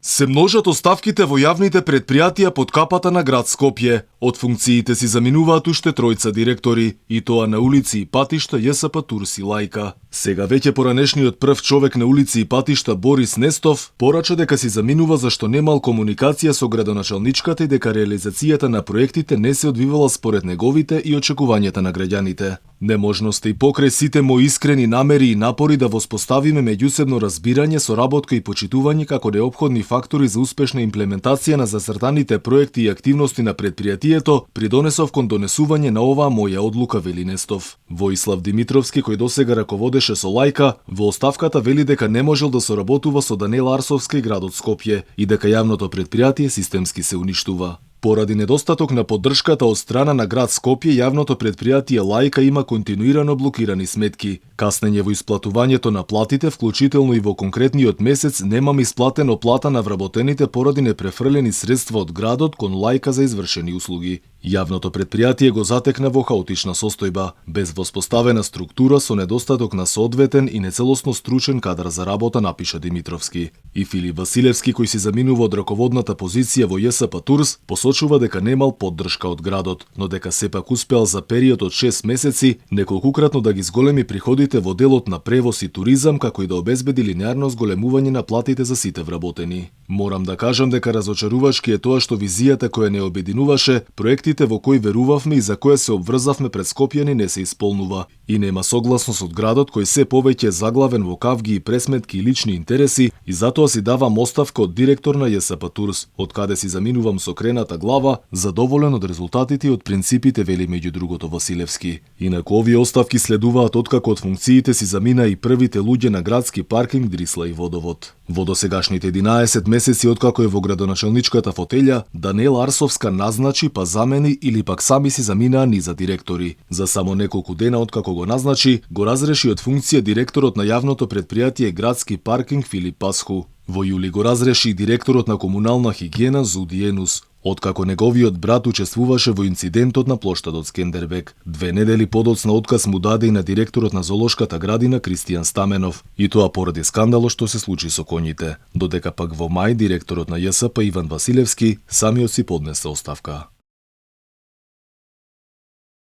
Се множат оставките во јавните предпријатија под капата на град Скопје. Од функциите си заминуваат уште тројца директори, и тоа на улици и патишта ЈСП Турс и Лајка. Сега веќе поранешниот прв човек на улици и патишта Борис Нестов порача дека си заминува зашто немал комуникација со градоначалничката и дека реализацијата на проектите не се одвивала според неговите и очекувањата на граѓаните. Неможноста и покрај сите мои искрени намери и напори да воспоставиме меѓусебно разбирање, соработка и почитување како неопходни фактори за успешна имплементација на зацртаните проекти и активности на предпријатието, придонесов кон донесување на оваа моја одлука, вели Нестов. Воислав Димитровски, кој досега раководеше со Лајка, во оставката вели дека не можел да соработува со Даниела Арсовска и градот Скопје и дека јавното предпријатие системски се уништува. Поради недостаток на поддршката од страна на град Скопје, јавното предпријатие Лајка има континуирано блокирани сметки. Каснење во исплатувањето на платите, вклучително и во конкретниот месец, немам исплатено плата на вработените поради непрефрлени средства од градот кон Лајка за извршени услуги. Јавното предпријатие го затекна во хаотична состојба, без воспоставена структура со недостаток на соодветен и нецелосно стручен кадар за работа, напиша Димитровски. И Филип Василевски, кој си заминува од раководната позиција во ЈСП Турс, посочува дека немал поддршка од градот, но дека сепак успеал за период од 6 месеци неколкукратно да ги зголеми приходите во делот на превоз и туризам, како и да обезбеди линеарно зголемување на платите за сите вработени. Морам да кажам дека разочарувачки е тоа што визијата која не обединуваше, проектите во кои верувавме и за која се обврзавме пред скопјани не се исполнува. И нема согласност од градот кој се повеќе е заглавен во кавги и пресметки и лични интереси, и затоа си давам оставка од директор на ЈСП Турс, од каде си заминувам со крената глава, задоволен од резултатите и од принципите, вели меѓу другото Василевски. Инаку овие оставки следуваат откако од функциите си замина и првите луѓе на градски паркинг Дрисла и Водовод. Во досегашните 11 месеци откако е во градоначалничката фотелја, Даниела Арсовска назначи, па замени или пак сами си заминаа низа директори. За само неколку дена откако го назначи, го разреши од функција директорот на јавното предпријатие Градски паркинг Филип Пасху. Во јули го разреши и директорот на комунална хигиена Зуди Енус, откако неговиот брат учествуваше во инцидентот на плоштадот Скендербек. 2 недели подоцна отказ му даде и на директорот на зоолошката градина Кристијан Стаменов, и тоа поради скандалот што се случи со коњите, додека пак во мај директорот на ЈСП Иван Василевски самиот си поднесе оставка.